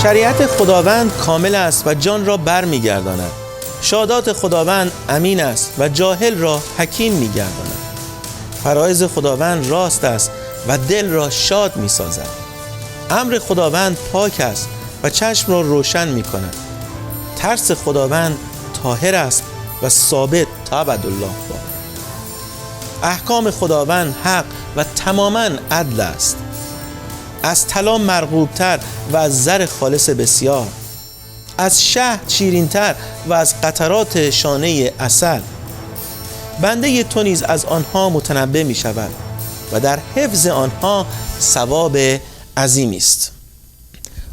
شریعت خداوند کامل است و جان را بر می‌گرداند. شهادات خداوند امین است و جاهل را حکیم می‌گرداند. فرایض خداوند راست است و دل را شاد می‌سازد. امر خداوند پاک است و چشم را روشن می‌کند. ترس خداوند طاهر است و ثابت تا ابدالله باد. احکام خداوند حق و تماماً عدل است. از طلا مرغوب‌تر و از زر خالص بسیار، از شهد شیرین‌تر و از قطرات شانه عسل. بنده تو نیز از آنها متنبه می شود و در حفظ آنها ثواب عظیمی است.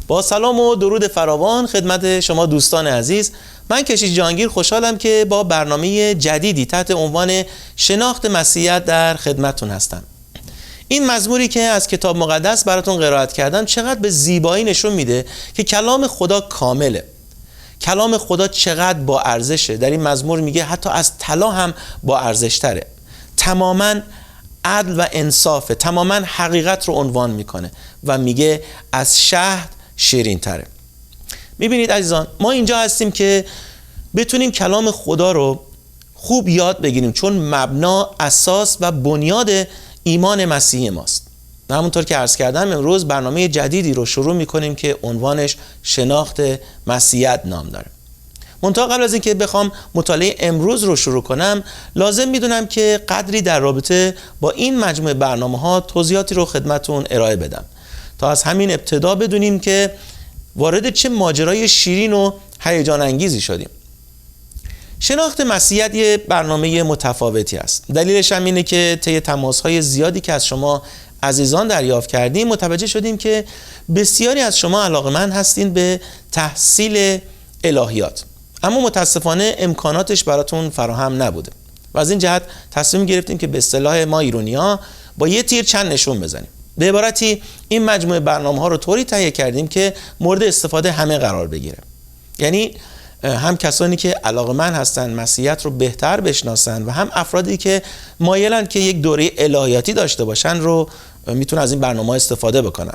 با سلام و درود فراوان خدمت شما دوستان عزیز، من کشیش جهانگیر خوشحالم که با برنامه جدیدی تحت عنوان شناخت مسیحیت در خدمتتون هستم. این مزموری که از کتاب مقدس براتون قرائت کردم چقدر به زیبایی نشون میده که کلام خدا کامله. کلام خدا چقدر با ارزشه. در این مزمور میگه حتی از طلا هم با ارزش تره. تماما عدل و انصافه، تماما حقیقت رو عنوان میکنه و میگه از شهد شیرین تره. میبینید عزیزان، ما اینجا هستیم که بتونیم کلام خدا رو خوب یاد بگیریم، چون مبنا، اساس و بنیاد ایمان مسیحی ماست. همونطور که عرض کردم امروز برنامه جدیدی رو شروع میکنیم که عنوانش شناخت مسیحیت نام داره. منتها قبل از اینکه بخوام مطالعه امروز رو شروع کنم، لازم میدونم که قدری در رابطه با این مجموعه برنامه‌ها توضیحاتی رو خدمتون ارائه بدم تا از همین ابتدا بدونیم که وارد چه ماجرای شیرین و هیجان انگیزی شدیم. شناخت مسیحیت یه برنامه متفاوتی است. دلیلش هم اینه که طی تماس‌های زیادی که از شما عزیزان دریافت کردیم متوجه شدیم که بسیاری از شما علاقه‌مند هستین به تحصیل الهیات، اما متاسفانه امکاناتش براتون فراهم نبوده و از این جهت تصمیم گرفتیم که به اصطلاح ما ایرانی‌ها با یه تیر چند نشون بزنیم. به عبارتی این مجموعه برنامه‌ها رو طوری تهیه کردیم که مورد استفاده همه قرار بگیره. یعنی هم کسانی که علاقه‌مند هستن مسیحیت رو بهتر بشناسن و هم افرادی که مایلن که یک دوره الهیاتی داشته باشن رو میتونن از این برنامه استفاده بکنن.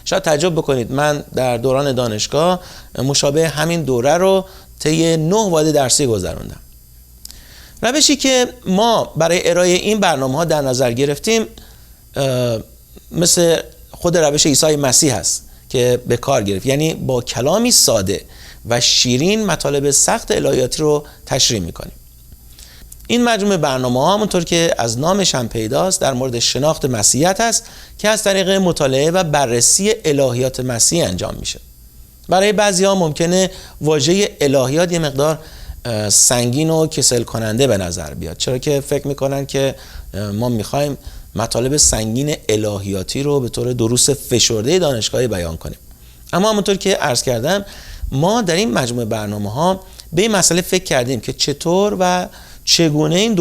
شاید تعجب بکنید، من در دوران دانشگاه مشابه همین دوره رو طی 9 واحد درسی گذروندم. روشی که ما برای ارائه این برنامه‌ها در نظر گرفتیم مثل خود روش عیسی مسیح هست که به کار گرفت، یعنی با کلامی ساده و شیرین مطالب سخت الهیاتی رو تشریح میکنیم. این مجموعه برنامه‌ها همونطور که از نامش هم پیداست در مورد شناخت مسیحیت هست که از طریق مطالعه و بررسی الهیات مسیح انجام میشه. برای بعضی‌ها ممکنه واژه الهیات یه مقدار سنگین و کسل کننده به نظر بیاد، چرا که فکر میکنن که ما میخوایم مطالب سنگین الهیاتی رو به طور دروس فشرده دانشگاهی بیان کنیم. اما همونطور که عرض کردم ما در این مجموعه برنامه‌ها به این مسئله فکر کردیم که چطور و چگونه این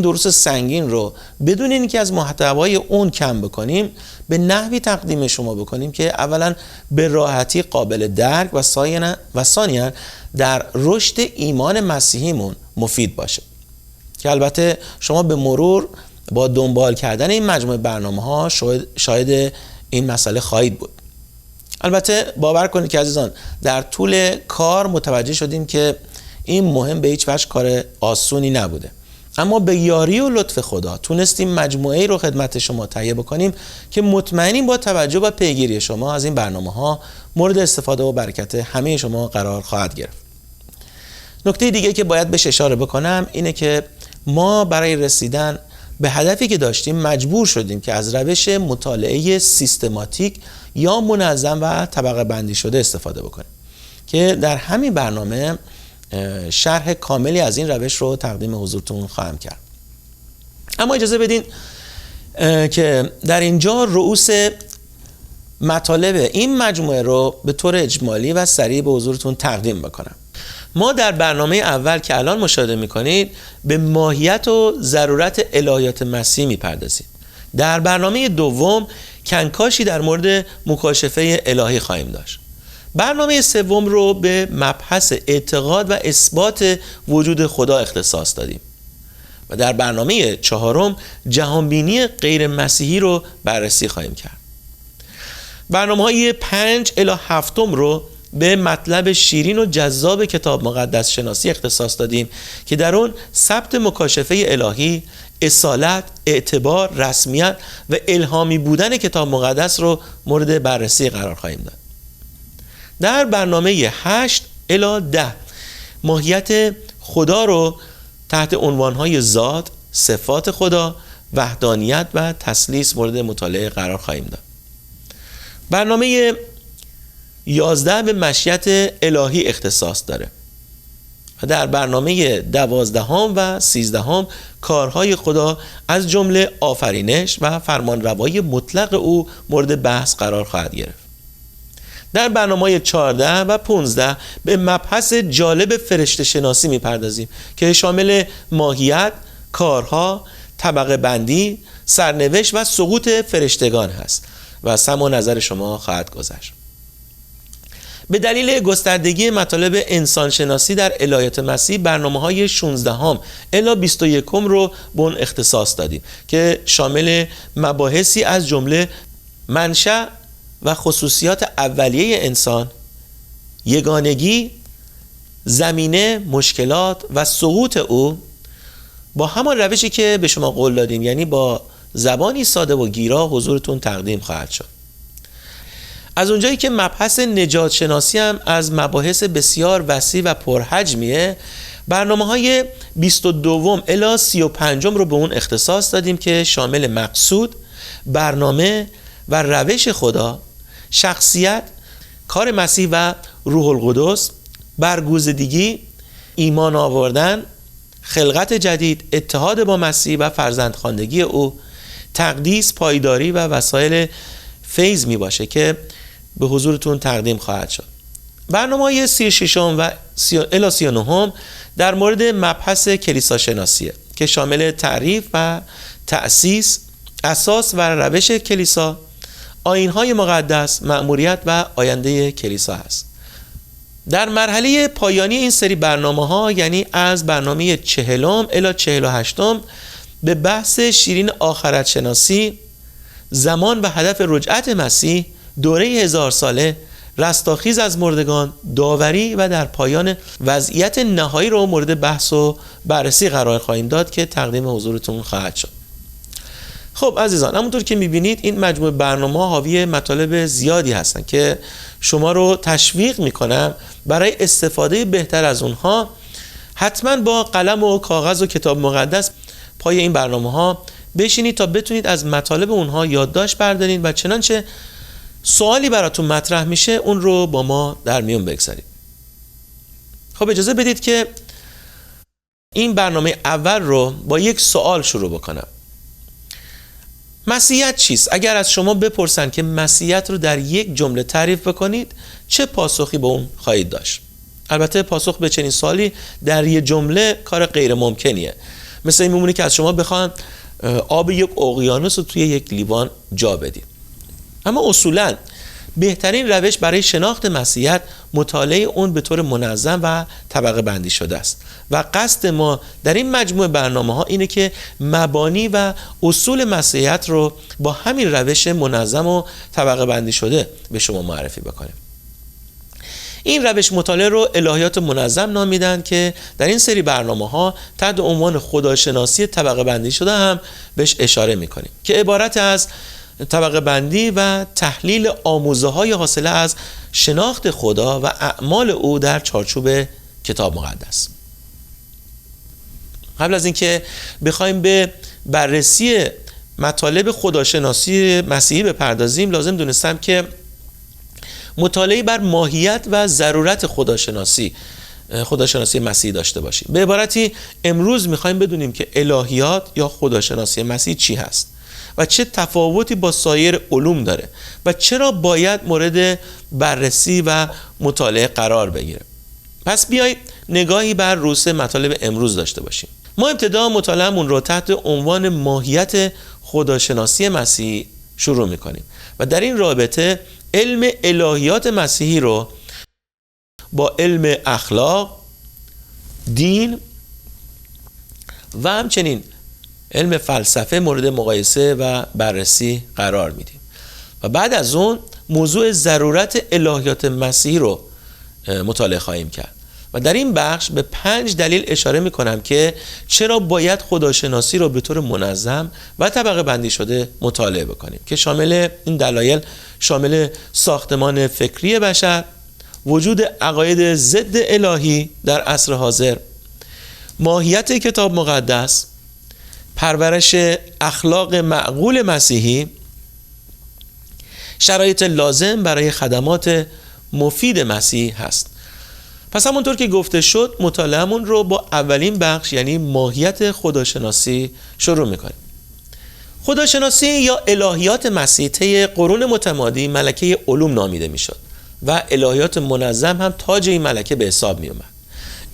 دروس سنگین رو بدون اینکه از محتوای اون کم بکنیم به نحوی تقدیم شما بکنیم که اولا به راحتی قابل درک و ثانیاً در رشد ایمان مسیحیمون مفید باشه، که البته شما به مرور با دنبال کردن این مجموعه برنامه‌ها شاهد این مسئله خواهید بود. البته باور کنید که عزیزان در طول کار متوجه شدیم که این مهم به هیچ وجه کار آسونی نبوده، اما به یاری و لطف خدا تونستیم مجموعه‌ای رو خدمت شما تهیه بکنیم که مطمئنیم با توجه و پیگیری شما از این برنامه‌ها مورد استفاده و برکت همه شما قرار خواهد گرفت. نکته دیگه که باید بهش اشاره بکنم اینه که ما برای رسیدن به هدفی که داشتیم مجبور شدیم که از روش مطالعه سیستماتیک یا منظم و طبقه بندی شده استفاده بکنیم که در همین برنامه شرح کاملی از این روش رو تقدیم حضورتون خواهم کرد. اما اجازه بدین که در اینجا رؤوس مطالب این مجموعه رو به طور اجمالی و سریع به حضورتون تقدیم بکنم. ما در برنامه اول که الان مشاهده میکنید به ماهیت و ضرورت الهیات مسیح میپردازیم. در برنامه دوم کنکاشی در مورد مکاشفه الهی خواهیم داشت. برنامه سوم رو به مبحث اعتقاد و اثبات وجود خدا اختصاص دادیم و در برنامه چهارم جهانبینی غیر مسیحی رو بررسی خواهیم کرد. برنامه‌های 5 الی 7 رو به مطلب شیرین و جذاب کتاب مقدس شناسی اختصاص دادیم که در اون ثبت مکاشفه الهی، اصالت، اعتبار، رسمیت و الهامی بودن کتاب مقدس رو مورد بررسی قرار خواهیم داد. در برنامه 8 الی 10 ماهیت خدا رو تحت عنوانهای ذات، صفات خدا، وحدانیت و تثلیث مورد مطالعه قرار خواهیم داد. برنامه 11 به مشیت الهی اختصاص داره و در برنامه 12 و 13 کارهای خدا از جمله آفرینش و فرمانروایی مطلق او مورد بحث قرار خواهد گرفت. در برنامه 14 و 15 به مبحث جالب فرشته شناسی میپردازیم که شامل ماهیت، کارها، طبقه بندی، سرنوشت و سقوط فرشتگان هست و سمع و نظر شما خواهد گذشت. به دلیل گستردگی مطالب انسانشناسی در الهیات مسیح برنامه‌های 16 الی 21 رو به اون اختصاص دادیم که شامل مباحثی از جمله منشأ و خصوصیات اولیه انسان، یگانگی، زمینه، مشکلات و سقوط او با همان روشی که به شما قول دادیم، یعنی با زبانی ساده و گیرا حضورتون تقدیم خواهد شد. از اونجایی که مبحث نجات شناسی هم از مباحث بسیار وسیع و پرحجمیه، برنامه‌های 22 الی 35 رو به اون اختصاص دادیم که شامل مقصود، برنامه و روش خدا، شخصیت، کار مسیح و روح القدس، برگزیدگی، ایمان آوردن، خلقت جدید، اتحاد با مسیح و فرزندخواندگی او، تقدیس، پایداری و وسایل فیض می باشه که به حضورتون تقدیم خواهد شد. برنامه‌های 36 و الی 39 در مورد مبحث کلیسا شناسیه که شامل تعریف و تأسیس، اساس و روش کلیسا، آیین‌های مقدس، مأموریت و آینده کلیسا هست. در مرحله پایانی این سری برنامه‌ها، یعنی از برنامه 40 الی 48 به بحث شیرین آخرت شناسی، زمان و هدف رجعت مسیح، دوره 1000 ساله، رستاخیز از مردگان، داوری و در پایان وضعیت نهایی رو مورد بحث و بررسی قرار خواهیم داد که تقدیم حضورتون خواهد شد. خب عزیزان، همونطور که میبینید این مجموعه برنامه حاوی مطالب زیادی هستن که شما رو تشویق میکنم برای استفاده بهتر از اونها حتما با قلم و کاغذ و کتاب مقدس پای این برنامه ها بشینید تا بتونید از مطالب اونها یادداشت بردارید و چنانچه سوالی براتون مطرح میشه اون رو با ما در میون بگذارید. خب اجازه بدید که این برنامه اول رو با یک سوال شروع بکنم. مسیحیت چیست؟ اگر از شما بپرسن که مسیحیت رو در یک جمله تعریف بکنید، چه پاسخی به اون خواهید داشت؟ البته پاسخ به چنین سوالی در یک جمله کار غیر ممکنیه. مثل این میمونه که از شما بخوان آب یک اقیانوس رو توی یک لیوان جا بدید. اما اصولاً بهترین روش برای شناخت مسیحیت مطالعه اون به طور منظم و طبقه بندی شده است و قصد ما در این مجموعه برنامه ها اینه که مبانی و اصول مسیحیت رو با همین روش منظم و طبقه بندی شده به شما معرفی بکنیم. این روش مطالعه رو الهیات منظم نام میدن که در این سری برنامه ها تحت عنوان خداشناسی طبقه بندی شده هم بهش اشاره میکنیم که عبارت از طبقه بندی و تحلیل آموزه های حاصله از شناخت خدا و اعمال او در چارچوب کتاب مقدس. قبل از اینکه بخوایم به بررسی مطالب خداشناسی مسیحی بپردازیم، لازم دونستم که مطالعه بر ماهیت و ضرورت خداشناسی مسیحی داشته باشیم. به عبارتی امروز میخوایم بدونیم که الهیات یا خداشناسی مسیح چی هست و چه تفاوتی با سایر علوم داره و چرا باید مورد بررسی و مطالعه قرار بگیره. پس بیایید نگاهی بر رؤوس مطالب امروز داشته باشیم. ما ابتدا مطالعه‌مون رو تحت عنوان ماهیت خداشناسی مسیحی شروع میکنیم و در این رابطه علم الهیات مسیحی رو با علم اخلاق، دین و همچنین علم فلسفه مورد مقایسه و بررسی قرار میدیم و بعد از اون موضوع ضرورت الهیات مسیحی رو مطالعه خواهیم کرد و در این بخش به 5 دلیل اشاره میکنم که چرا باید خداشناسی رو به طور منظم و طبقه بندی شده مطالعه بکنیم، که شامل این دلایل شامل ساختمان فکری بشر، وجود عقاید ضد الهی در عصر حاضر، ماهیت کتاب مقدس، پرورش اخلاق معقول مسیحی، شرایط لازم برای خدمات مفید مسیح هست. پس همونطور که گفته شد مطالعه‌مون رو با اولین بخش یعنی ماهیت خداشناسی شروع میکنیم. خداشناسی یا الهیات مسیح طی قرون متمادی ملکه علوم نامیده میشد و الهیات منظم هم تاج این ملکه به حساب می اومد.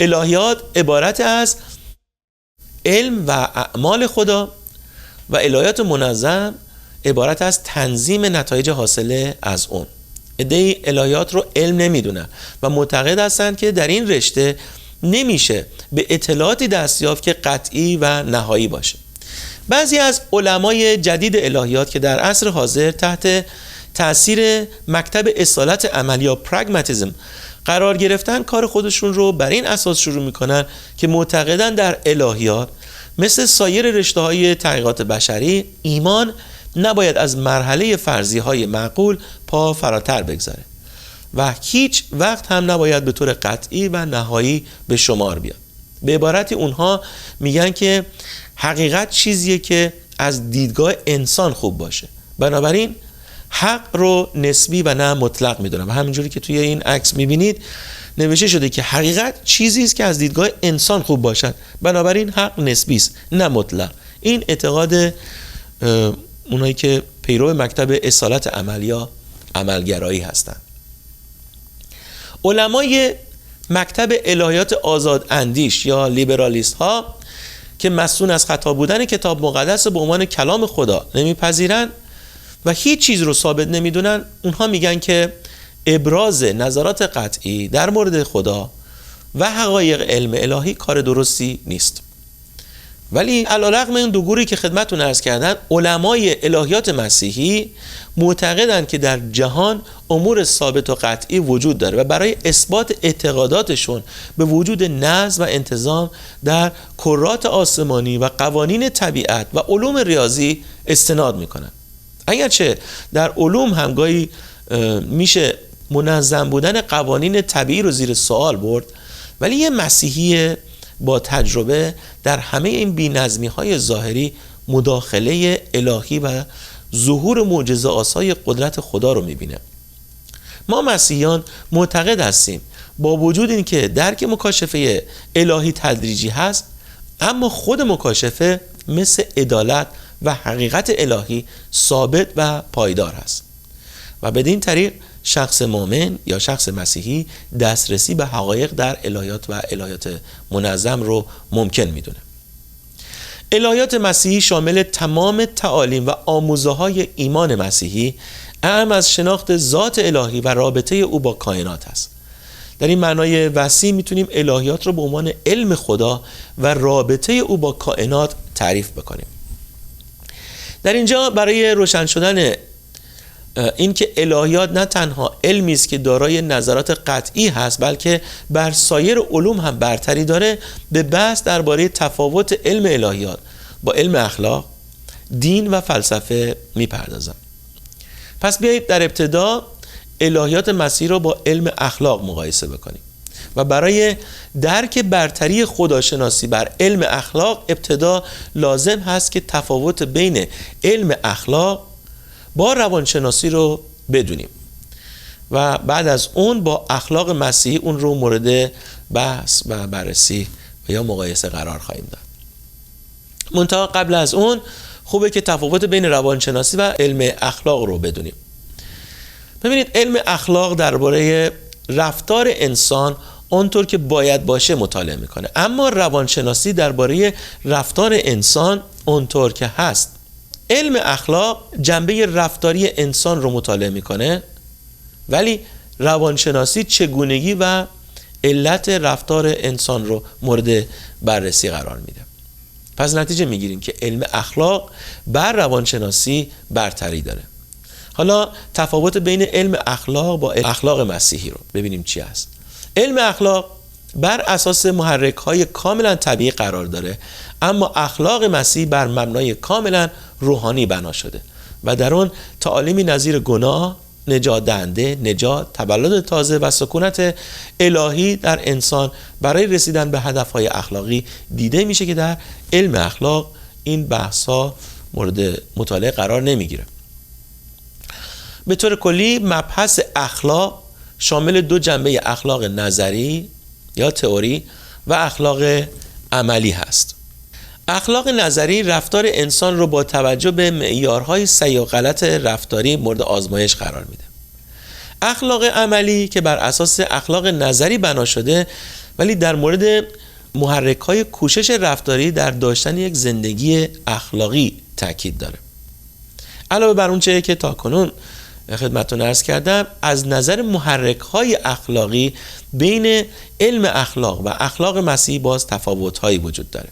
الهیات عبارت از علم و اعمال خدا و الهیات منظم عبارت از تنظیم نتایج حاصله از اون. عده‌ای الهیات رو علم نمیدونن و معتقد هستند که در این رشته نمیشه به اطلاعاتی دستیافت که قطعی و نهایی باشه. بعضی از علمای جدید الهیات که در عصر حاضر تحت تأثیر مکتب اصالت عمل یا پرگماتیسم قرار گرفتن، کار خودشون رو بر این اساس شروع میکنن که معتقدن در الهیات مثل سایر رشته‌های تحقیقات بشری ایمان نباید از مرحله فرضیه‌های معقول پا فراتر بگذاره و هیچ وقت هم نباید به طور قطعی و نهایی به شمار بیاد. به عبارتی اونها میگن که حقیقت چیزیه که از دیدگاه انسان خوب باشه، بنابراین حق رو نسبی و نه مطلق میدونن و همینجوری که توی این عکس میبینید نوشته شده که حقیقت چیزی است که از دیدگاه انسان خوب باشد، بنابراین حق نسبی است نه مطلق. این اعتقاد اونایی که پیرو مکتب اصالت عمل یا عملگرایی هستند. علمای مکتب الهیات آزاد اندیش یا لیبرالیست ها که مسئول از خطا بودن کتاب مقدس به عنوان کلام خدا نمیپذیرن و هیچ چیز رو ثابت نمیدونن، اونها میگن که ابراز نظرات قطعی در مورد خدا و حقایق علم الهی کار درستی نیست. ولی علیرغم این دو گروهی که خدمتتون عرض کردن، علمای الهیات مسیحی معتقدند که در جهان امور ثابت و قطعی وجود داره و برای اثبات اعتقاداتشون به وجود نظم و انتظام در کرات آسمانی و قوانین طبیعت و علوم ریاضی استناد میکنن. اگرچه در علوم همگاهی میشه منظم بودن قوانین طبیعی رو زیر سوال برد، ولی یه مسیحی با تجربه در همه این بی‌نظمی‌های ظاهری مداخله الهی و ظهور معجزه‌آسای قدرت خدا رو می‌بینه. ما مسیحیان معتقد هستیم با وجود این که درک مکاشفه الهی تدریجی هست، اما خود مکاشفه مثل عدالت و حقیقت الهی ثابت و پایدار است و بدین طریق شخص مؤمن یا شخص مسیحی دسترسی به حقایق در الهیات و الهیات منظم رو ممکن میدونه. الهیات مسیحی شامل تمام تعالیم و آموزه‌های ایمان مسیحی، اعم از شناخت ذات الهی و رابطه او با کائنات است. در این معنای وسیع میتونیم الهیات رو به عنوان علم خدا و رابطه او با کائنات تعریف بکنیم. در اینجا برای روشن شدن این که الهیات نه تنها علمی است که دارای نظرات قطعی هست، بلکه بر سایر علوم هم برتری داره، به بحث درباره تفاوت علم الهیات با علم اخلاق، دین و فلسفه میپردازم. پس بیایید در ابتدا الهیات مسیح را با علم اخلاق مقایسه بکنیم و برای درک برتری خداشناسی بر علم اخلاق ابتدا لازم هست که تفاوت بین علم اخلاق با روانشناسی رو بدونیم و بعد از اون با اخلاق مسیحی اون رو مورد بحث و بررسی و یا مقایسه قرار خواهیم داد. منتها قبل از اون خوبه که تفاوت بین روانشناسی و علم اخلاق رو بدونیم. ببینید، علم اخلاق درباره رفتار انسان اونطور که باید باشه مطالعه میکنه، اما روانشناسی درباره رفتار انسان اونطور که هست. علم اخلاق جنبه رفتاری انسان رو مطالعه میکنه، ولی روانشناسی چگونگی و علت رفتار انسان رو مورد بررسی قرار میده. پس نتیجه میگیریم که علم اخلاق بر روانشناسی برتری داره. حالا تفاوت بین علم اخلاق با اخلاق مسیحی رو ببینیم چی است. علم اخلاق بر اساس محرک‌های کاملا طبیعی قرار داره، اما اخلاق مسیح بر مبنای کاملا روحانی بنا شده و در اون تعالیمی نظیر گناه، نجات دهنده، نجات، تولد تازه و سکونت الهی در انسان برای رسیدن به هدفهای اخلاقی دیده میشه که در علم اخلاق این بحث‌ها مورد مطالعه قرار نمیگیره. به طور کلی مبحث اخلاق شامل دو جنبه اخلاق نظری یا تئوری و اخلاق عملی هست. اخلاق نظری رفتار انسان رو با توجه به معیارهای صحیح و غلط رفتاری مورد آزمایش قرار میده. اخلاق عملی که بر اساس اخلاق نظری بنا شده ولی در مورد محرک‌های کوشش رفتاری در داشتن یک زندگی اخلاقی تاکید داره. علاوه بر اون چه که تاکنون خدمتتون عرض کردم، از نظر محرک‌های اخلاقی بین علم اخلاق و اخلاق مسیحی باز تفاوت‌هایی وجود داره.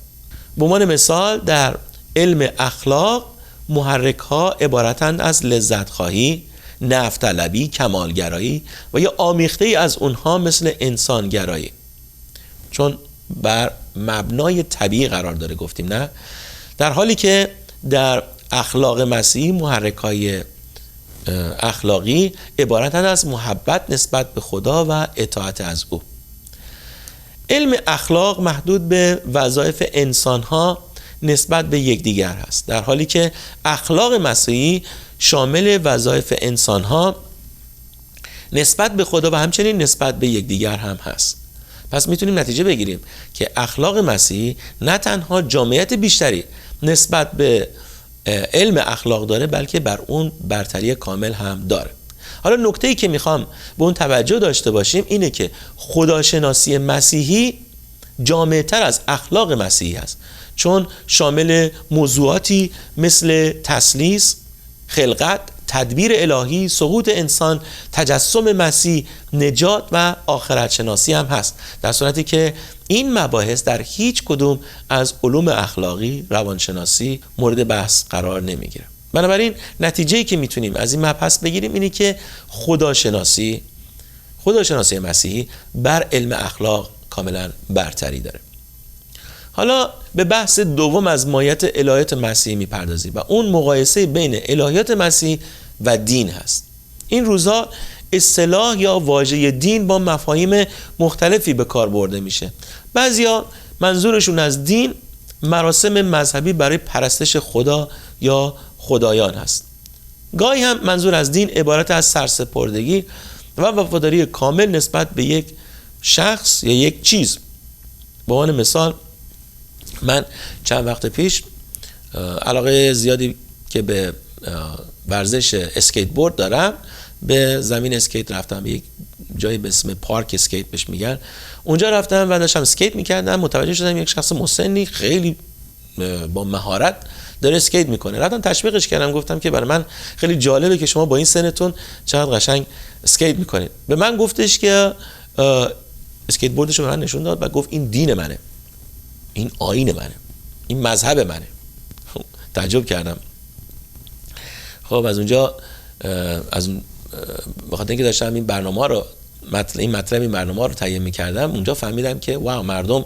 به عنوان مثال در علم اخلاق محرک‌ها عبارتند از لذت‌خواهی، نفع‌طلبی، کمالگرایی و یا آمیخته‌ای از اونها مثل انسانگرایی، چون بر مبنای طبیعی قرار داره گفتیم نه، در حالی که در اخلاق مسیحی محرک‌های اخلاقی عبارتند از محبت نسبت به خدا و اطاعت از او. علم اخلاق محدود به وظایف انسان‌ها نسبت به یکدیگر هست، در حالی که اخلاق مسیحی شامل وظایف انسان‌ها نسبت به خدا و همچنین نسبت به یکدیگر هم هست. پس میتونیم نتیجه بگیریم که اخلاق مسیحی نه تنها جامعیت بیشتری نسبت به علم اخلاق داره، بلکه بر اون برتری کامل هم داره. حالا نکته‌ای که میخوام به اون توجه داشته باشیم اینه که خداشناسی مسیحی جامع‌تر از اخلاق مسیحی است، چون شامل موضوعاتی مثل تثلیث، خلقت، تدبیر الهی، سقوط انسان، تجسم مسیح، نجات و آخرت شناسی هم هست، در صورتی که این مباحث در هیچ کدوم از علوم اخلاقی، روانشناسی مورد بحث قرار نمیگیره. بنابراین نتیجه‌ای که میتونیم از این مبحث بگیریم اینه که خداشناسی مسیحی بر علم اخلاق کاملا برتری داره. حالا به بحث دوم از ماهیت الهیات مسیحی میپردازیم و اون مقایسه بین الهیات مسیح و دین هست. این روزها اصطلاح یا واژه دین با مفاهیم مختلفی به کار برده میشه. بعضیا منظورشون از دین مراسم مذهبی برای پرستش خدا یا خدایان هست. گاهی هم منظور از دین عبارت از سرسپردگی و وفاداری کامل نسبت به یک شخص یا یک چیز. به عنوان مثال من چند وقت پیش علاقه زیادی که به ورزش اسکیت بورد دارم، به زمین اسکیت رفتم، به یک جایی به اسم پارک اسکیت بهش میگن. اونجا رفتم و داشتم اسکیت میکردم، متوجه شدم یک شخص مسنی خیلی با مهارت داره اسکیت میکنه. رفتم تشویقش کردم، گفتم که برای من خیلی جالبه که شما با این سنتون چقدر قشنگ اسکیت میکنید. به من گفتش که اسکیت بوردشو به من نشون داد و گفت این دین منه، این آیین منه، این مذهب منه. تعجب کردم. خب از اونجا بخاطر اینکه داشتم این برنامه رو این برنامه رو تهیه می‌کردم، اونجا فهمیدم که واو، مردم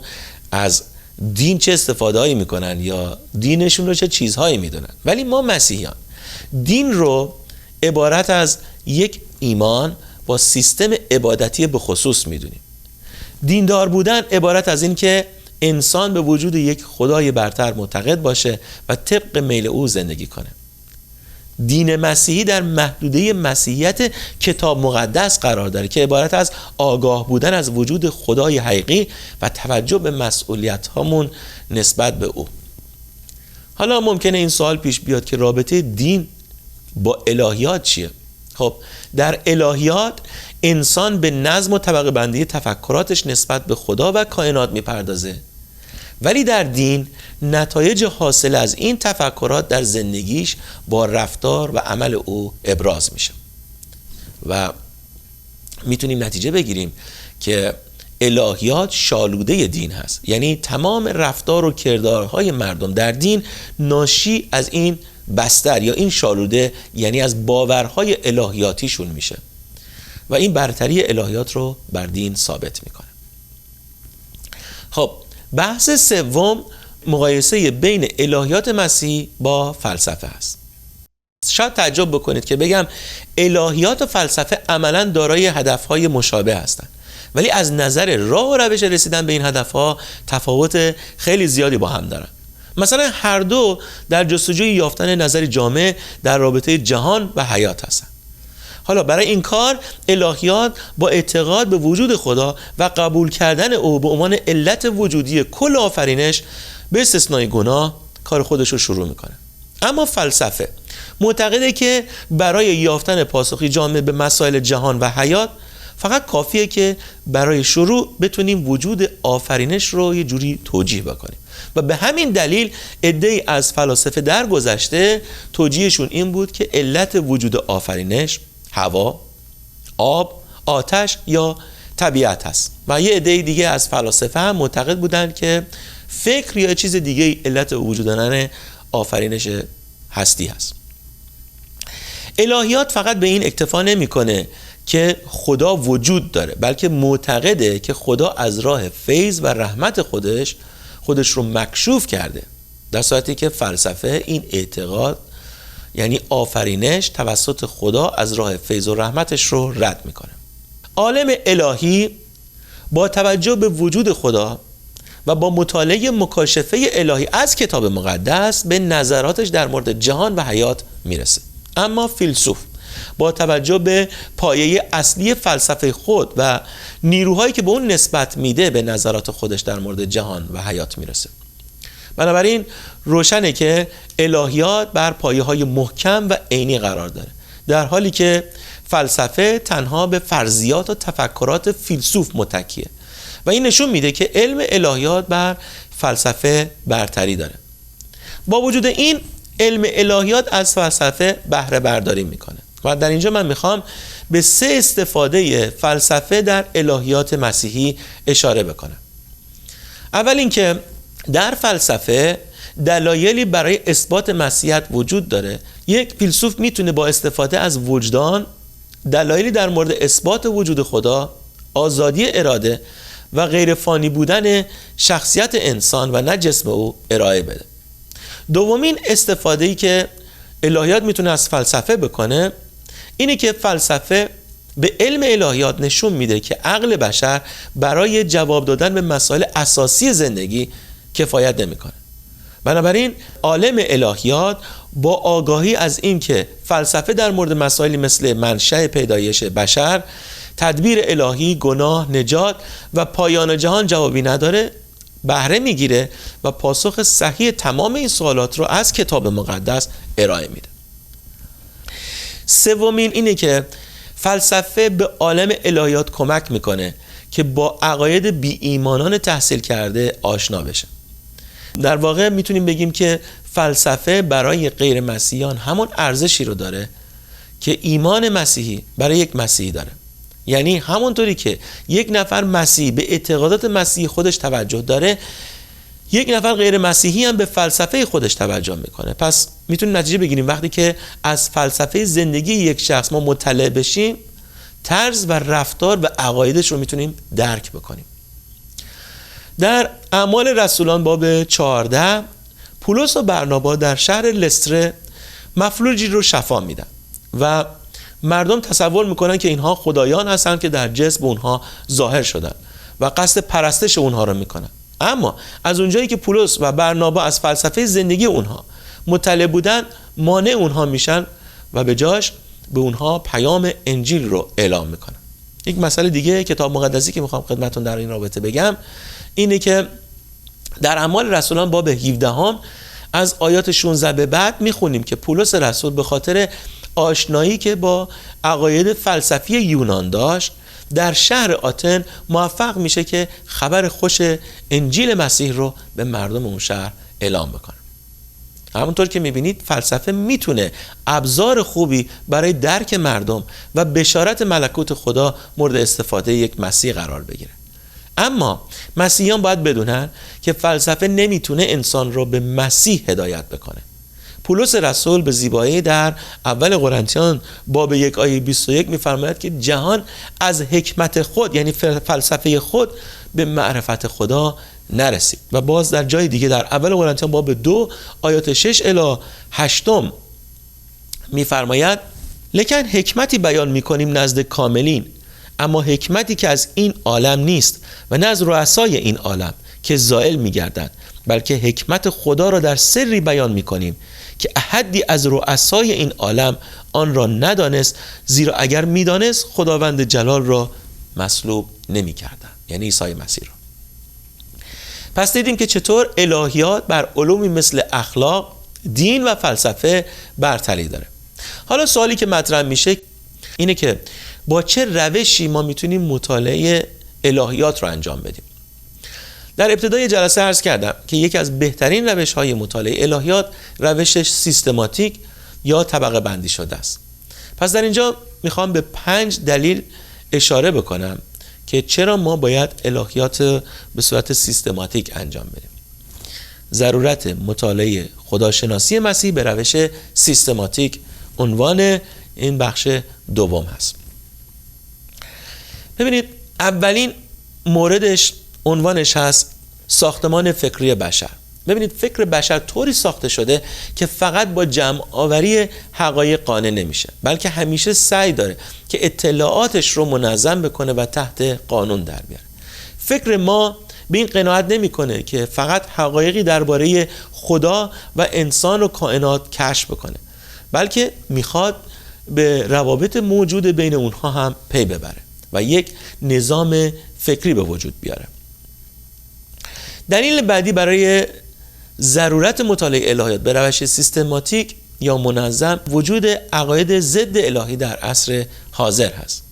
از دین چه استفاده‌ای میکنن یا دینشون رو چه چیزهایی میدونن. ولی ما مسیحیان دین رو عبارت از یک ایمان با سیستم عبادتی به خصوص میدونیم. دیندار بودن عبارت از این که انسان به وجود یک خدای برتر معتقد باشه و طبق میل او زندگی کنه. دین مسیحی در محدوده مسیحیت کتاب مقدس قرار داره که عبارت از آگاه بودن از وجود خدای حقیقی و توجه به مسئولیت هامون نسبت به او. حالا ممکنه این سوال پیش بیاد که رابطه دین با الهیات چیه؟ خب در الهیات انسان به نظم و طبقه بندی تفکراتش نسبت به خدا و کائنات میپردازه، ولی در دین نتایج حاصل از این تفکرات در زندگیش با رفتار و عمل او ابراز میشه و میتونیم نتیجه بگیریم که الهیات شالوده دین هست. یعنی تمام رفتار و کردارهای مردم در دین ناشی از این بستر یا این شالوده یعنی از باورهای الهیاتیشون میشه و این برتری الهیات رو بر دین ثابت میکنه. خب بحث سوم مقایسه بین الهیات مسیحی با فلسفه است. شاید تعجب بکنید که بگم الهیات و فلسفه عملاً دارای هدفهای مشابه هستند، ولی از نظر راه و روش رسیدن به این هدفها تفاوت خیلی زیادی با هم دارن. مثلا هر دو در جستجوی یافتن نظری جامع در رابطه جهان و حیات هستند. حالا برای این کار الهیات با اعتقاد به وجود خدا و قبول کردن او به عنوان علت وجودی کل آفرینش به استثنای گناه کار خودش رو شروع میکنه. اما فلسفه معتقده که برای یافتن پاسخی جامع به مسائل جهان و حیات فقط کافیه که برای شروع بتونیم وجود آفرینش رو یه جوری توجیه بکنیم و به همین دلیل عده‌ای از فلاسفه در گذشته توجیهشون این بود که علت وجود آفرینش هوا، آب، آتش یا طبیعت هست و یه عده دیگه از فلاسفه هم معتقد بودن که فکر یا چیز دیگه علت وجود دادن آفرینش هستی هست. الهیات فقط به این اکتفا نمی‌کنه که خدا وجود داره، بلکه معتقده که خدا از راه فیض و رحمت خودش رو مکشوف کرده، در صورتی که فلسفه این اعتقاد یعنی آفرینش توسط خدا از راه فیض و رحمتش رو رد میکنه. عالم الهی با توجه به وجود خدا و با مطالعه مکاشفه الهی از کتاب مقدس به نظراتش در مورد جهان و حیات میرسه. اما فیلسوف با توجه به پایه اصلی فلسفه خود و نیروهایی که به اون نسبت میده به نظرات خودش در مورد جهان و حیات میرسه. بنابراین روشنه که الهیات بر پایه‌های محکم و عینی قرار داره، در حالی که فلسفه تنها به فرضیات و تفکرات فیلسوف متکیه و این نشون میده که علم الهیات بر فلسفه برتری داره. با وجود این علم الهیات از فلسفه بهره برداری میکنه و در اینجا من میخوام به 3 استفاده فلسفه در الهیات مسیحی اشاره بکنم. اول اینکه در فلسفه دلایلی برای اثبات مسیحیت وجود داره. یک فیلسوف میتونه با استفاده از وجدان دلایلی در مورد اثبات وجود خدا، آزادی اراده و غیر فانی بودن شخصیت انسان و نه جسم او ارائه بده. دومین استفاده‌ای که الهیات میتونه از فلسفه بکنه اینه که فلسفه به علم الهیات نشون میده که عقل بشر برای جواب دادن به مسائل اساسی زندگی کفایت نمیکنه. بنابراین عالم الهیات با آگاهی از این که فلسفه در مورد مسائلی مثل منشأ پیدایش بشر، تدبیر الهی، گناه، نجات و پایان جهان جوابی نداره، بهره میگیره و پاسخ صحیح تمام این سوالات رو از کتاب مقدس ارائه میده. سومین اینه که فلسفه به عالم الهیات کمک میکنه که با عقاید بی ایمانان تحصیل کرده آشنا بشه. در واقع میتونیم بگیم که فلسفه برای غیر مسیحیان همون ارزشی رو داره که ایمان مسیحی برای یک مسیحی داره. یعنی همونطوری که یک نفر مسیحی به اعتقادات مسیحی خودش توجه داره، یک نفر غیر مسیحی هم به فلسفه خودش توجه میکنه. پس میتونیم نتیجه بگیریم وقتی که از فلسفه زندگی یک شخص ما مطلع بشیم، طرز و رفتار و عقایدش رو میتونیم درک بکنیم. در اعمال رسولان باب 14 پولس و برنابا در شهر لستره مفلوجی رو شفا میدن و مردم تصور میکنن که اینها خدایان هستن که در جسم اونها ظاهر شدن و قصد پرستش اونها رو میکنن. اما از اونجایی که پولس و برنابا از فلسفه زندگی اونها مطلع بودن، مانع اونها میشن و به جاش به اونها پیام انجیل رو اعلام میکنن. یک مسئله دیگه کتاب مقدسی که میخوام خدمتتون در این رابطه بگم اینه که در اعمال رسولان باب 17 از آیات 16 به بعد میخونیم که پولس رسول به خاطر آشنایی که با عقاید فلسفی یونان داشت در شهر آتن موفق میشه که خبر خوش انجیل مسیح رو به مردم اون شهر اعلام بکنه. همونطور که میبینید فلسفه میتونه ابزار خوبی برای درک مردم و بشارت ملکوت خدا مورد استفاده یک مسیح قرار بگیره. اما مسیحیان باید بدونن که فلسفه نمیتونه انسان رو به مسیح هدایت بکنه. پولس رسول به زیبایی در اول قرنتیان باب 1 آیه 21 می‌فرماید که جهان از حکمت خود یعنی فلسفه خود به معرفت خدا نرسید. و باز در جای دیگه در اول قرنتیان باب 2 آیات 6 الی 8 می‌فرماید لکن حکمتی بیان می‌کنیم نزد کاملین، اما حکمتی که از این عالم نیست و نه از رؤسای این عالم که زائل می‌گردند، بلکه حکمت خدا را در سری بیان می‌کنیم که احدی از رؤسای این عالم آن را ندانست، زیرا اگر می‌دانست خداوند جلال را مصلوب نمی‌کردند، یعنی عیسی مسیح را. پس دیدیم که چطور الهیات بر علومی مثل اخلاق، دین و فلسفه برتری داره. حالا سوالی که مطرح میشه اینه که با چه روشی ما میتونیم مطالعه الهیات رو انجام بدیم. در ابتدای جلسه عرض کردم که یکی از بهترین روش‌های مطالعه الهیات روش سیستماتیک یا طبقه بندی شده است. پس در اینجا میخوام به 5 دلیل اشاره بکنم که چرا ما باید الهیات به صورت سیستماتیک انجام بدیم. ضرورت مطالعه خداشناسی مسیح به روش سیستماتیک عنوان این بخش دوم هست. ببینید اولین موردش عنوانش هست ساختمان فکری بشر. ببینید فکر بشر طوری ساخته شده که فقط با جمع آوری حقایق قانع نمیشه، بلکه همیشه سعی داره که اطلاعاتش رو منظم بکنه و تحت قانون در بیاره. فکر ما به این قناعت نمیکنه که فقط حقایقی درباره خدا و انسان و کائنات کشف بکنه، بلکه میخواد به روابط موجود بین اونها هم پی ببره و یک نظام فکری به وجود بیاره. دلیل بعدی برای ضرورت مطالعه الهیات به روش سیستماتیک یا منظم وجود عقاید ضد الهی در عصر حاضر هست.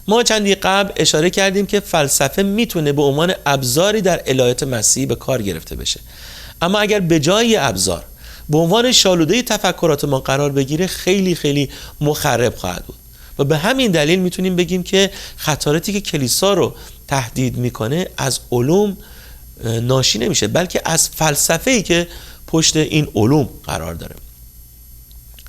ما چندی قبل اشاره کردیم که فلسفه میتونه به عنوان ابزاری در الهیات مسیحی به کار گرفته بشه، اما اگر به جای ابزار به عنوان شالوده تفکرات ما قرار بگیره خیلی خیلی مخرب خواهد بود و به همین دلیل میتونیم بگیم که خطراتی که کلیسا رو تهدید میکنه از علوم ناشی نمیشه، بلکه از فلسفه‌ای که پشت این علوم قرار داره.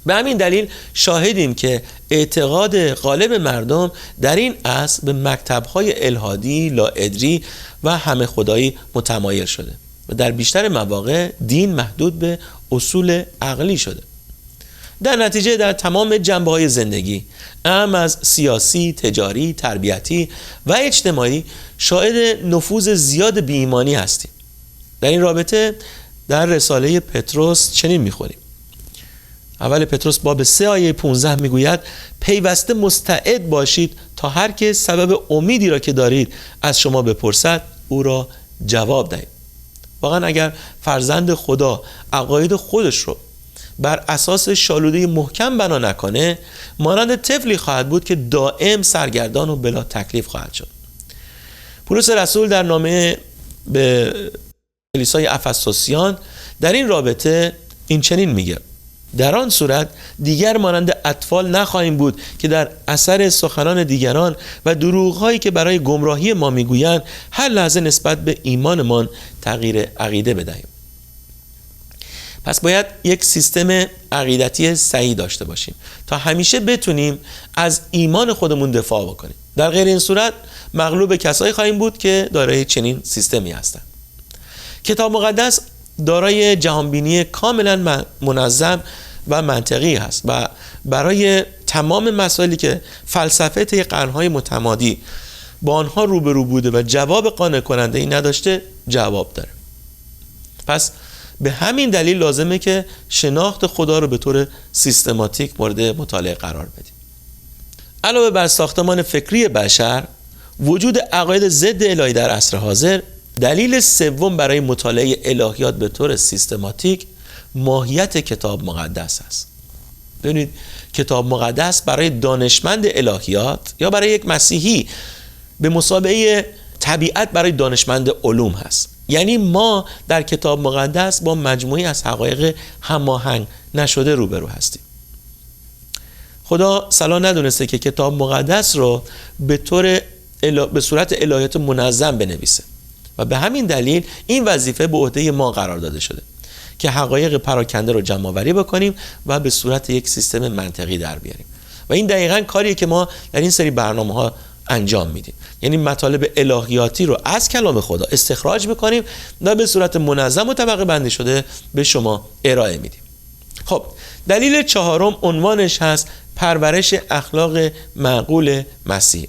به همین دلیل شاهدیم که اعتقاد غالب مردم در این عصر به مکتب‌های الحادی، لاادری و همه خدایی متمایل شده و در بیشتر مواقع دین محدود به اصول عقلی شده. در نتیجه در تمام جنبه‌های زندگی، اهم از سیاسی، تجاری، تربیتی و اجتماعی، شاهد نفوذ زیاد بی‌ایمانی هستیم. در این رابطه در رساله پتروس چنین می‌خونیم. اول پتروس باب 3 آیه 15 میگوید پیوسته مستعد باشید تا هر که سبب امیدی را که دارید از شما بپرسد او را جواب دهید. واقعا اگر فرزند خدا عقاید خودش رو بر اساس شالوده محکم بنا نکنه، مانند طفلی خواهد بود که دائم سرگردان و بلا تکلیف خواهد شد. پولس رسول در نامه به کلیسای افسوسیان در این رابطه این چنین میگه: در آن صورت دیگر مانند اطفال نخواهیم بود که در اثر سخنان دیگران و دروغ‌هایی که برای گمراهی ما میگویند هر لحظه نسبت به ایمانمان تغییر عقیده بدهیم. پس باید یک سیستم عقیدتی صحیح داشته باشیم تا همیشه بتونیم از ایمان خودمون دفاع بکنیم. در غیر این صورت مغلوب کسایی خواهیم بود که دارای چنین سیستمی هستند. کتاب مقدس دارای جهانبینی کاملا منظم و منطقی هست و برای تمام مسائلی که فلسفه طی قرن‌های متمادی با آنها روبرو بوده و جواب قانع کننده‌ای نداشته جواب داره. پس به همین دلیل لازمه که شناخت خدا رو به طور سیستماتیک مورد مطالعه قرار بدیم. علاوه بر ساختمان فکری بشر، وجود عقاید ضد الهی در عصر حاضر دلیل سوم برای مطالعه الهیات به طور سیستماتیک ماهیت کتاب مقدس است. ببینید کتاب مقدس برای دانشمند الهیات یا برای یک مسیحی به مثابه طبیعت برای دانشمند علوم هست. یعنی ما در کتاب مقدس با مجموعی از حقایق هماهنگ نشده روبرو هستیم. خدا صلاح ندونسته که کتاب مقدس رو به صورت الهیات منظم بنویسه و به همین دلیل این وظیفه به عهده ما قرار داده شده. که حقایق پراکنده رو جمع آوری بکنیم و به صورت یک سیستم منطقی در بیاریم. و این دقیقاً کاریه که ما در این سری برنامه‌ها انجام میدیم. یعنی مطالب الهیاتی رو از کلام خدا استخراج میکنیم و به صورت منظم و طبقه بندی شده به شما ارائه میدیم. خب دلیل چهارم عنوانش هست پرورش اخلاق معقول مسیح.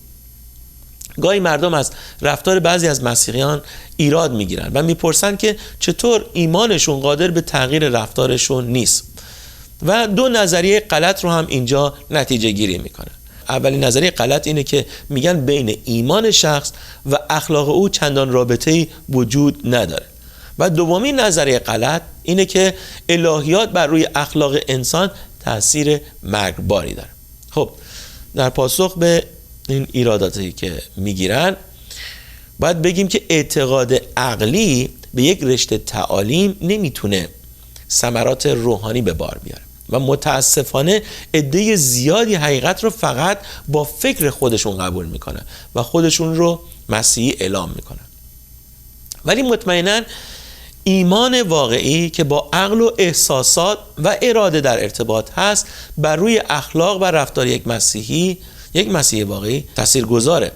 گاهی مردم از رفتار بعضی از مسیحیان ایراد میگیرن و میپرسن که چطور ایمانشون قادر به تغییر رفتارشون نیست و دو نظریه غلط رو هم اینجا نتیجه گیری میکنن. اولین نظریه غلط اینه که میگن بین ایمان شخص و اخلاق او چندان رابطه‌ای وجود نداره و دومین نظریه غلط اینه که الهیات بر روی اخلاق انسان تأثیر مرگباری داره. خب در پاسخ به این ایراداتی که میگیرن باید بگیم که اعتقاد عقلی به یک رشته تعالیم نمیتونه ثمرات روحانی به بار بیاره و متاسفانه عده زیادی حقیقت رو فقط با فکر خودشون قبول میکنن و خودشون رو مسیحی اعلام میکنن. ولی مطمئناً ایمان واقعی که با عقل و احساسات و اراده در ارتباط هست بر روی اخلاق و رفتار یک مسیحی واقعی تاثیرگذاره.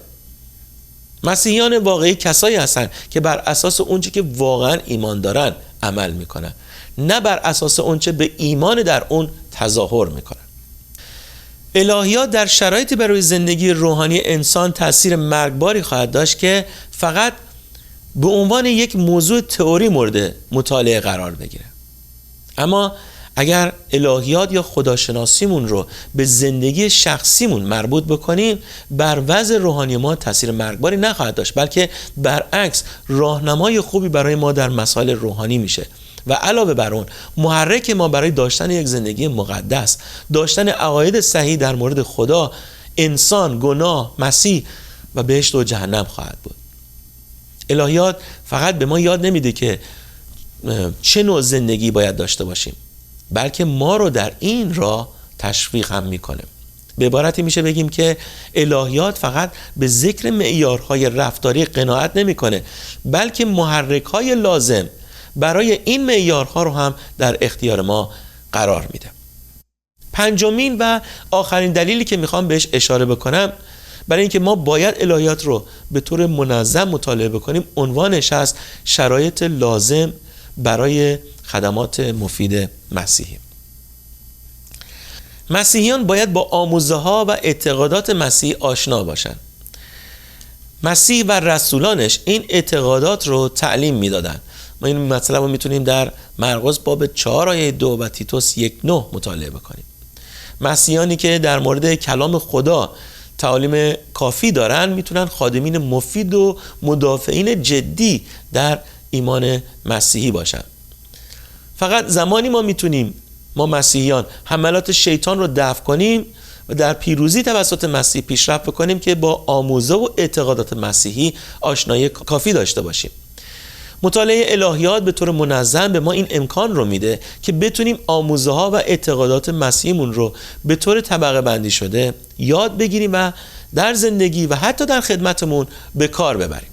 مسیحیان واقعی کسایی هستن که بر اساس اونچه که واقعا ایمان دارن عمل میکنن، نه بر اساس اونچه به ایمان در اون تظاهر میکنن. الهیات در شرایطی برای زندگی روحانی انسان تاثیر مرگباری خواهد داشت که فقط به عنوان یک موضوع تئوری مورد مطالعه قرار بگیره. اما اگر الهیات یا خداشناسیمون رو به زندگی شخصیمون مربوط بکنیم، بر وضع روحانی ما تاثیر مرگباری نخواهد داشت، بلکه برعکس راهنمای خوبی برای ما در مسائل روحانی میشه و علاوه بر اون محرک ما برای داشتن یک زندگی مقدس، داشتن عقاید صحیح در مورد خدا، انسان، گناه، مسیح و بهشت و جهنم خواهد بود. الهیات فقط به ما یاد نمیده که چه نوع زندگی باید داشته باشیم، بلکه ما رو در این راه تشویق هم میکنه. به عبارتی میشه بگیم که الهیات فقط به ذکر معیارهای رفتاری قناعت نمیکنه، بلکه محرک‌های لازم برای این معیارها رو هم در اختیار ما قرار میده. پنجمین و آخرین دلیلی که میخوام بهش اشاره بکنم برای اینکه ما باید الهیات رو به طور منظم مطالعه بکنیم، عنوانش هست شرایط لازم برای خدمات مفید مسیحی. مسیحیان باید با آموزه‌ها و اعتقادات مسیح آشنا باشند. مسیح و رسولانش این اعتقادات رو تعلیم میدادن. ما این مطلب رو میتونیم در مرقس باب 4 آیه 2 و تیتوس 1:9 مطالعه بکنیم. مسیحیانی که در مورد کلام خدا تعالیم کافی دارن میتونن خادمین مفید و مدافعین جدی در ایمان مسیحی باشن. فقط زمانی ما مسیحیان حملات شیطان رو دفع کنیم و در پیروزی توسط مسیح پیشرفت بکنیم که با آموزه و اعتقادات مسیحی آشنایی کافی داشته باشیم. مطالعه الهیات به طور منظم به ما این امکان رو میده که بتونیم آموزه ها و اعتقادات مسیحیمون رو به طور طبقه بندی شده یاد بگیریم و در زندگی و حتی در خدمتمون به کار ببریم.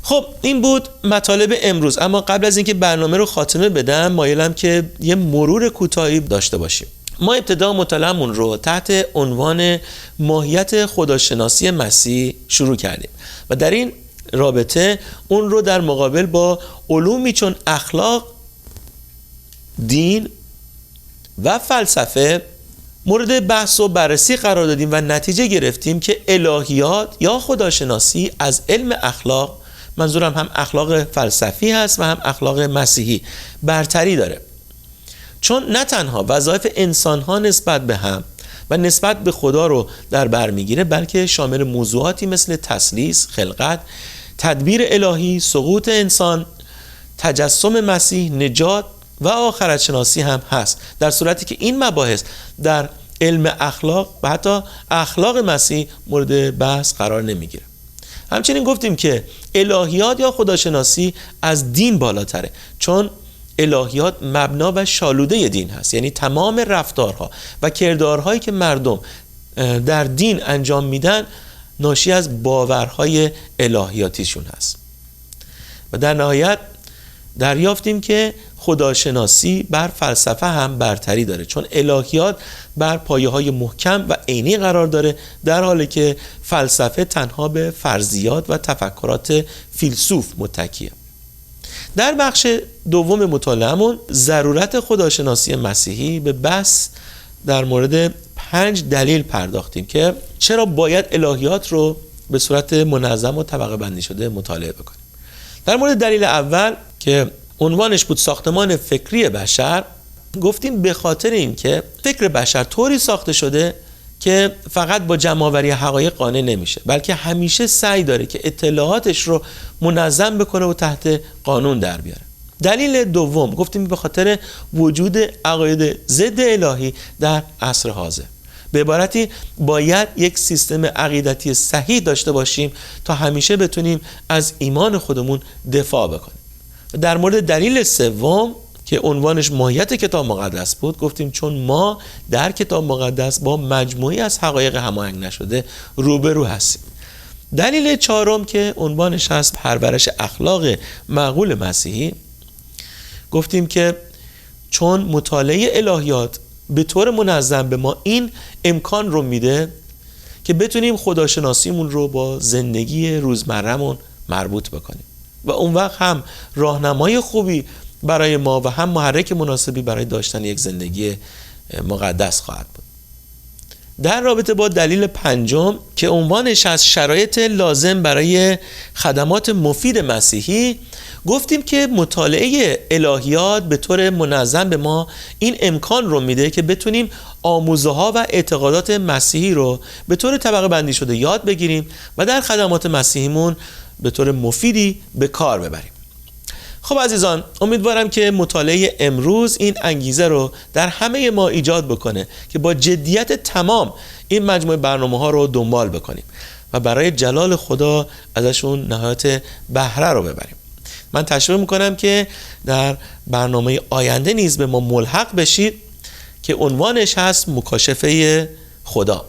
خب این بود مطالب امروز، اما قبل از اینکه برنامه رو خاتمه بدم مایلم که یه مرور کوتاهی داشته باشیم. ما ابتدا مطالعه‌مون رو تحت عنوان ماهیت خداشناسی مسیح شروع کردیم و در این رابطه اون رو در مقابل با علومی چون اخلاق، دین و فلسفه مورد بحث و بررسی قرار دادیم و نتیجه گرفتیم که الهیات یا خداشناسی از علم اخلاق، منظورم هم اخلاق فلسفی هست و هم اخلاق مسیحی، برتری داره، چون نه تنها وظایف انسان‌ها نسبت به هم و نسبت به خدا رو در بر میگیره، بلکه شامل موضوعاتی مثل تثلیث، خلقت، تدبیر الهی، سقوط انسان، تجسم مسیح، نجات و آخرت شناسی هم هست، در صورتی که این مباحث در علم اخلاق و حتی اخلاق مسیح مورد بحث قرار نمیگیره. همچنین گفتیم که الهیات یا خداشناسی از دین بالاتره، چون الهیات مبنا و شالوده دین هست، یعنی تمام رفتارها و کردارهایی که مردم در دین انجام میدن ناشی از باورهای الهیاتیشون هست. و در نهایت دریافتیم که خداشناسی بر فلسفه هم برتری داره، چون الهیات بر پایه‌های محکم و عینی قرار داره، در حالی که فلسفه تنها به فرضیات و تفکرات فیلسوف متکیه. در بخش دوم مطالعه‌مون ضرورت خداشناسی مسیحی به بحث در مورد 5 دلیل پرداختیم که چرا باید الهیات رو به صورت منظم و طبقه بندی شده مطالعه بکنیم. در مورد دلیل اول که عنوانش بود ساختمان فکری بشر، گفتیم به خاطر این که فکر بشر طوری ساخته شده که فقط با جمع‌آوری حقایق قانع نمیشه، بلکه همیشه سعی داره که اطلاعاتش رو منظم بکنه و تحت قانون در بیاره. دلیل دوم گفتیم به خاطر وجود عقاید ضد الهی در عصر حاضر. به عبارتی باید یک سیستم عقیدتی صحیح داشته باشیم تا همیشه بتونیم از ایمان خودمون دفاع بکنیم. در مورد دلیل سوم که عنوانش ماهیت کتاب مقدس بود، گفتیم چون ما در کتاب مقدس با مجموعی از حقایق هماهنگ نشده روبرو هستیم. دلیل چهارم که عنوانش هست پرورش اخلاق معقول مسیحی، گفتیم که چون مطالعه الهیات به طور منظم به ما این امکان رو میده که بتونیم خداشناسیمون رو با زندگی روزمره‌مون مربوط بکنیم و اون وقت هم راهنمای خوبی برای ما و هم محرک مناسبی برای داشتن یک زندگی مقدس خواهد بود. در رابطه با دلیل پنجم که عنوانش از شرایط لازم برای خدمات مفید مسیحی، گفتیم که مطالعه الهیات به طور منظم به ما این امکان رو میده که بتونیم آموزه ها و اعتقادات مسیحی رو به طور طبقه بندی شده یاد بگیریم و در خدمات مسیحیمون به طور مفیدی به کار ببریم. خب عزیزان، امیدوارم که مطالعه امروز این انگیزه رو در همه ما ایجاد بکنه که با جدیت تمام این مجموعه برنامه ها رو دنبال بکنیم و برای جلال خدا ازشون نهایت بهره رو ببریم. من تشویق میکنم که در برنامه آینده نیز به ما ملحق بشید که عنوانش هست مکاشفه خدا.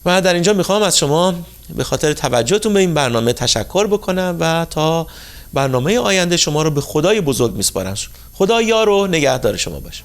و در اینجا میخوام از شما به خاطر توجهتون به این برنامه تشکر بکنم و تا برنامه آینده شما رو به خدای بزرگ میسپارم. خدا یار و نگهدار شما باشه.